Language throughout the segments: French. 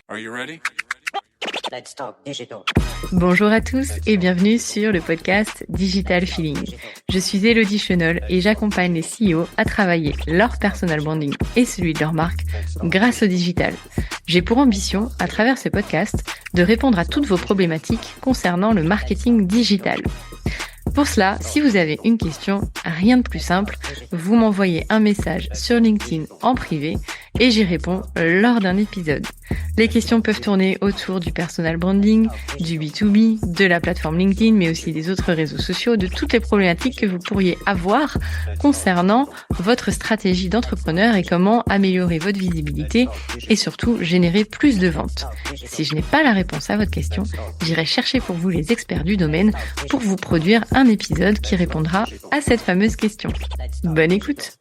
Are you ready? Let's talk digital. Bonjour à tous et bienvenue sur le podcast Digital Feeling. Je suis Elodie Chenol et j'accompagne les CEO à travailler leur personal branding et celui de leur marque grâce au digital. J'ai pour ambition, à travers ce podcast, de répondre à toutes vos problématiques concernant le marketing digital. Pour cela, si vous avez une question, rien de plus simple, vous m'envoyez un message sur LinkedIn en privé et j'y réponds lors d'un épisode. Les questions peuvent tourner autour du personal branding, du B2B, de la plateforme LinkedIn, mais aussi des autres réseaux sociaux, de toutes les problématiques que vous pourriez avoir concernant votre stratégie d'entrepreneur et comment améliorer votre visibilité et surtout générer plus de ventes. Si je n'ai pas la réponse à votre question, j'irai chercher pour vous les experts du domaine pour vous produire un épisode qui répondra à cette fameuse question. Bonne écoute!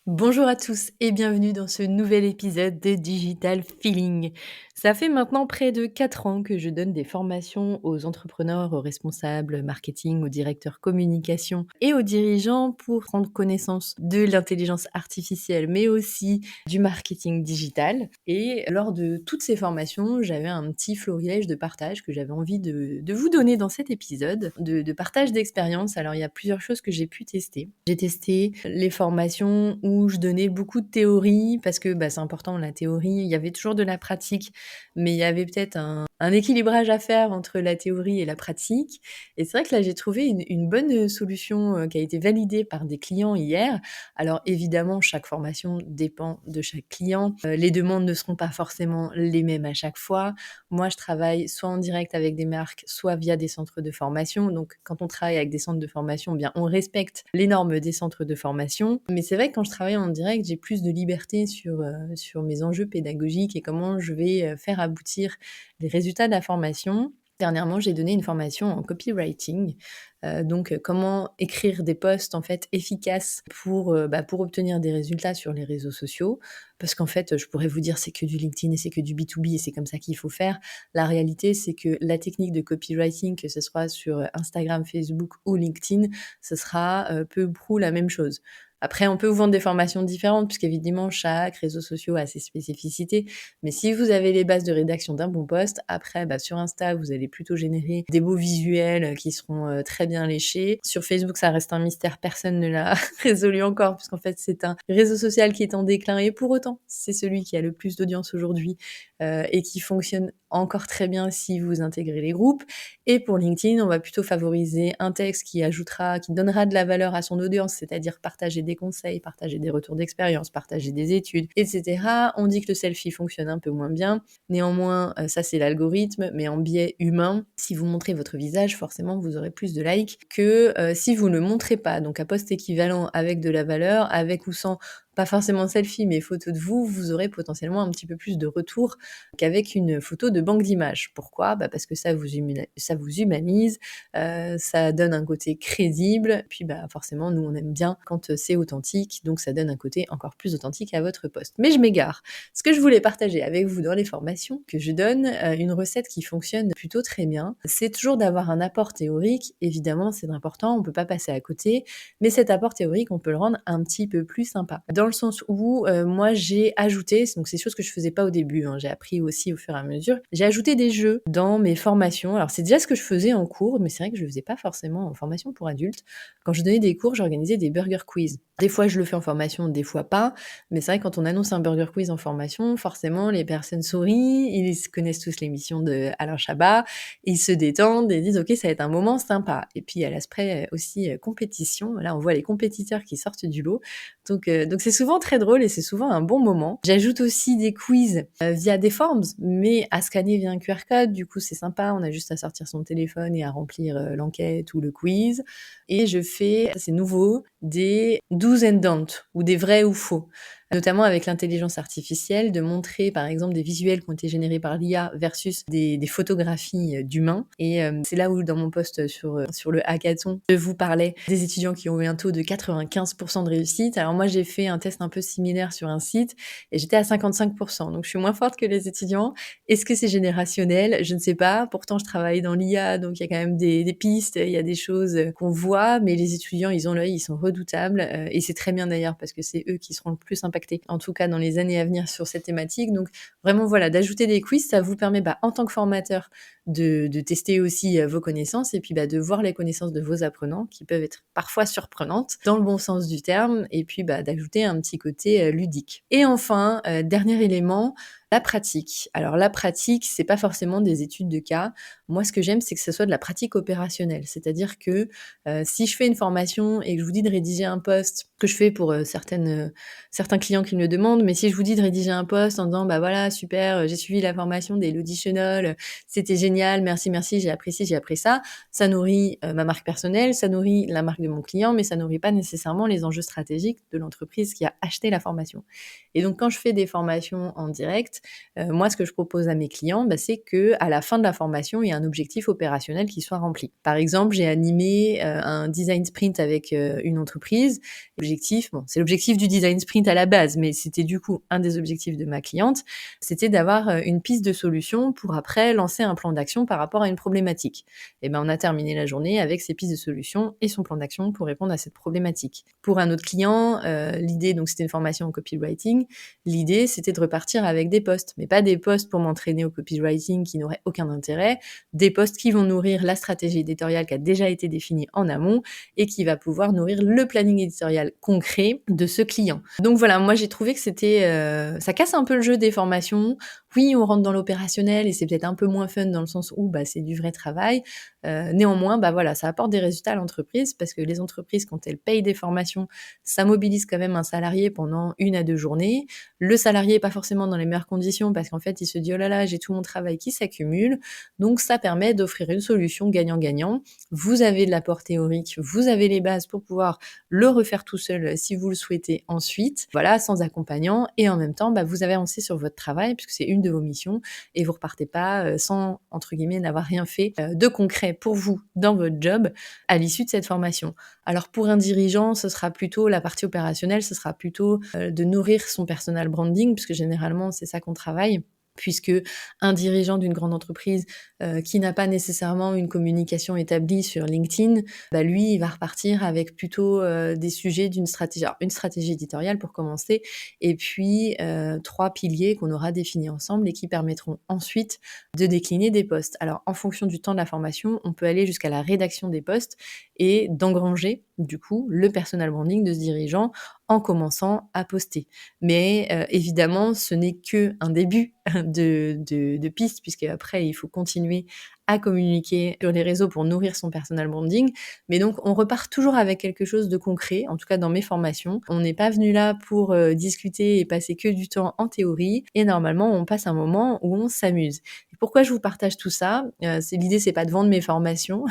Bonjour à tous et bienvenue dans ce nouvel épisode de Digital Feeling. Ça fait maintenant près de 4 ans que je donne des formations aux entrepreneurs, aux responsables marketing, aux directeurs communication et aux dirigeants pour prendre connaissance de l'intelligence artificielle mais aussi du marketing digital. Et lors de toutes ces formations, j'avais un petit florilège de partage que j'avais envie de vous donner dans cet épisode, de partage d'expérience. Alors il y a plusieurs choses que j'ai pu tester. J'ai testé les formations où je donnais beaucoup de théorie parce que c'est important la théorie, il y avait toujours de la pratique, mais il y avait peut-être un équilibrage à faire entre la théorie et la pratique. Et c'est vrai que là, j'ai trouvé une bonne solution qui a été validée par des clients hier. Alors évidemment, chaque formation dépend de chaque client. Les demandes ne seront pas forcément les mêmes à chaque fois. Moi, je travaille soit en direct avec des marques, soit via des centres de formation. Donc, quand on travaille avec des centres de formation, bien, on respecte les normes des centres de formation. Mais c'est vrai que quand je travaille en direct, j'ai plus de liberté sur mes enjeux pédagogiques et comment je vais faire aboutir les résultats de la formation. Dernièrement, j'ai donné une formation en copywriting, donc comment écrire des posts en fait efficaces pour obtenir des résultats sur les réseaux sociaux. Parce qu'en fait, je pourrais vous dire c'est que du LinkedIn et c'est que du B2B et c'est comme ça qu'il faut faire. La réalité, c'est que la technique de copywriting, que ce soit sur Instagram, Facebook ou LinkedIn, ce sera peu ou prou la même chose. Après, on peut vous vendre des formations différentes, puisqu'évidemment, chaque réseau social a ses spécificités. Mais si vous avez les bases de rédaction d'un bon post, après, sur Insta, vous allez plutôt générer des beaux visuels qui seront très bien léchés. Sur Facebook, ça reste un mystère, personne ne l'a résolu encore, puisqu'en fait, c'est un réseau social qui est en déclin. Et pour autant, c'est celui qui a le plus d'audience aujourd'hui et qui fonctionne encore très bien si vous intégrez les groupes. Et pour LinkedIn, on va plutôt favoriser un texte qui donnera de la valeur à son audience, c'est-à-dire partager des conseils, partager des retours d'expérience, partager des études, etc. On dit que le selfie fonctionne un peu moins bien. Néanmoins, ça c'est l'algorithme, mais en biais humain, si vous montrez votre visage, forcément vous aurez plus de likes que si vous ne le montrez pas. Donc à poste équivalent avec de la valeur, avec ou sans pas forcément selfie, mais photo de vous, vous aurez potentiellement un petit peu plus de retours qu'avec une photo de banque d'images. Pourquoi ? Parce que ça vous humanise, ça donne un côté crédible, puis forcément, nous, on aime bien quand c'est authentique, donc ça donne un côté encore plus authentique à votre post. Mais je m'égare. Ce que je voulais partager avec vous dans les formations que je donne, une recette qui fonctionne plutôt très bien, c'est toujours d'avoir un apport théorique. Évidemment, c'est important, on peut pas passer à côté, mais cet apport théorique, on peut le rendre un petit peu plus sympa. Dans le sens où moi j'ai ajouté, donc c'est des choses que je faisais pas au début, j'ai appris aussi au fur et à mesure, j'ai ajouté des jeux dans mes formations. Alors c'est déjà ce que je faisais en cours, mais c'est vrai que je le faisais pas forcément en formation pour adultes. Quand je donnais des cours, j'organisais des burger quiz. Des fois je le fais en formation, des fois pas, mais c'est vrai que quand on annonce un burger quiz en formation, forcément les personnes sourient, ils connaissent tous l'émission de Alain Chabat, ils se détendent et disent ok, ça va être un moment sympa. Et puis il y a l'aspect aussi compétition, là on voit les compétiteurs qui sortent du lot. Donc c'est souvent très drôle et c'est souvent un bon moment. J'ajoute aussi des quiz via des forms, mais à scanner via un QR code, du coup c'est sympa, on a juste à sortir son téléphone et à remplir l'enquête ou le quiz. Et je fais, c'est nouveau, des do's and don'ts, ou des vrais ou faux. Notamment avec l'intelligence artificielle, de montrer par exemple des visuels qui ont été générés par l'IA versus des photographies d'humains. Et c'est là où dans mon post sur le hackathon, je vous parlais des étudiants qui ont eu un taux de 95% de réussite. Alors moi j'ai fait un test un peu similaire sur un site et j'étais à 55%. Donc je suis moins forte que les étudiants. Est-ce que c'est générationnel ? Je ne sais pas. Pourtant je travaille dans l'IA, donc il y a quand même des pistes, il y a des choses qu'on voit, mais les étudiants ils ont l'œil, ils sont redoutables et c'est très bien d'ailleurs parce que c'est eux qui seront le plus impactés contacter, en tout cas dans les années à venir sur cette thématique. Donc vraiment voilà, d'ajouter des quiz, ça vous permet en tant que formateur de tester aussi vos connaissances et puis de voir les connaissances de vos apprenants qui peuvent être parfois surprenantes dans le bon sens du terme et puis d'ajouter un petit côté ludique. Et enfin, dernier élément, la pratique. Alors la pratique, c'est pas forcément des études de cas. Moi, ce que j'aime, c'est que ce soit de la pratique opérationnelle. C'est-à-dire que si je fais une formation et que je vous dis de rédiger un post, que je fais pour certains clients qui me le demandent, mais si je vous dis de rédiger un post en disant voilà, super, j'ai suivi la formation d'Elodie Chenol, c'était génial, merci, j'ai apprécié, j'ai appris ça, ça nourrit ma marque personnelle, ça nourrit la marque de mon client, mais ça nourrit pas nécessairement les enjeux stratégiques de l'entreprise qui a acheté la formation. Et donc quand je fais des formations en direct, moi, ce que je propose à mes clients, c'est qu'à la fin de la formation, il y a un objectif opérationnel qui soit rempli. Par exemple, j'ai animé un design sprint avec une entreprise. L'objectif, c'est l'objectif du design sprint à la base, mais c'était du coup un des objectifs de ma cliente, c'était d'avoir une piste de solution pour après lancer un plan d'action par rapport à une problématique. Et on a terminé la journée avec ses pistes de solution et son plan d'action pour répondre à cette problématique. Pour un autre client, l'idée, donc c'était une formation en copywriting, l'idée c'était de repartir avec des posts, mais pas des posts pour m'entraîner au copywriting qui n'auraient aucun intérêt, des posts qui vont nourrir la stratégie éditoriale qui a déjà été définie en amont et qui va pouvoir nourrir le planning éditorial concret de ce client. Donc voilà, moi j'ai trouvé que ça casse un peu le jeu des formations. Oui, on rentre dans l'opérationnel et c'est peut-être un peu moins fun dans le sens où c'est du vrai travail. Néanmoins, voilà, ça apporte des résultats à l'entreprise parce que les entreprises, quand elles payent des formations, ça mobilise quand même un salarié pendant 1 à 2 journées. Le salarié n'est pas forcément dans les meilleures conditions parce qu'en fait, il se dit « Oh là là, j'ai tout mon travail qui s'accumule ». Donc, ça permet d'offrir une solution gagnant-gagnant. Vous avez de l'apport théorique, vous avez les bases pour pouvoir le refaire tout seul si vous le souhaitez ensuite. Voilà, sans accompagnant. Et en même temps, vous avez avancé sur votre travail puisque c'est une de vos missions et vous repartez pas sans, entre guillemets, n'avoir rien fait de concret pour vous dans votre job à l'issue de cette formation. Alors pour un dirigeant, ce sera plutôt la partie opérationnelle, ce sera plutôt de nourrir son personal branding, puisque généralement c'est ça qu'on travaille. Puisque un dirigeant d'une grande entreprise qui n'a pas nécessairement une communication établie sur LinkedIn, lui, il va repartir avec plutôt des sujets d'une stratégie. Alors, une stratégie éditoriale pour commencer, et puis 3 piliers qu'on aura définis ensemble et qui permettront ensuite de décliner des posts. Alors, en fonction du temps de la formation, on peut aller jusqu'à la rédaction des posts et d'engranger, du coup, le personal branding de ce dirigeant en commençant à poster. Mais évidemment, ce n'est qu'un début de pistes, puisque après il faut continuer à communiquer sur les réseaux pour nourrir son personal branding. Mais donc, on repart toujours avec quelque chose de concret, en tout cas dans mes formations. On n'est pas venu là pour discuter et passer que du temps en théorie. Et normalement, on passe un moment où on s'amuse. Et pourquoi je vous partage tout ça ? L'idée, c'est pas de vendre mes formations.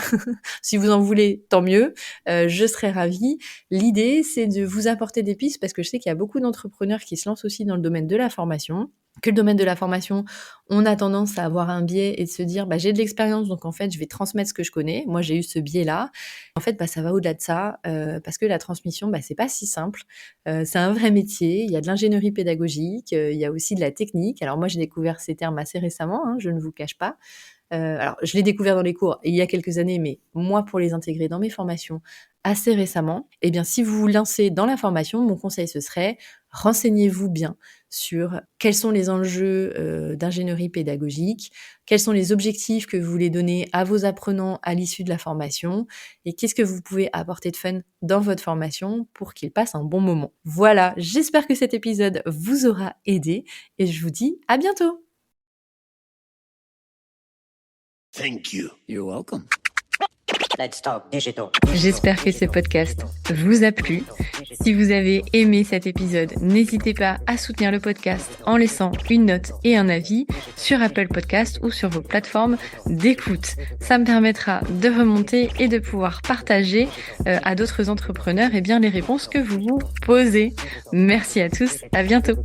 Si vous en voulez, tant mieux. Je serais ravie. L'idée, c'est de vous apporter des pistes parce que je sais qu'il y a beaucoup d'entrepreneurs qui se lancent aussi dans le domaine de la formation. Que le domaine de la formation, on a tendance à avoir un biais et de se dire j'ai de l'expérience, donc en fait je vais transmettre ce que je connais. Moi j'ai eu ce biais-là. En fait ça va au-delà de ça parce que la transmission c'est pas si simple. C'est un vrai métier. Il y a de l'ingénierie pédagogique, il y a aussi de la technique. Alors moi j'ai découvert ces termes assez récemment, je ne vous cache pas. Alors je l'ai découvert dans les cours il y a quelques années, mais moi pour les intégrer dans mes formations assez récemment, si vous vous lancez dans la formation, mon conseil ce serait renseignez-vous bien sur quels sont les enjeux d'ingénierie pédagogique, quels sont les objectifs que vous voulez donner à vos apprenants à l'issue de la formation et qu'est-ce que vous pouvez apporter de fun dans votre formation pour qu'ils passent un bon moment. Voilà, j'espère que cet épisode vous aura aidé et je vous dis à bientôt. Thank you. You're welcome. Let's talk digital. J'espère que ce podcast vous a plu. Si vous avez aimé cet épisode, n'hésitez pas à soutenir le podcast en laissant une note et un avis sur Apple Podcast ou sur vos plateformes d'écoute. Ça me permettra de remonter et de pouvoir partager à d'autres entrepreneurs les réponses que vous vous posez. Merci à tous, à bientôt.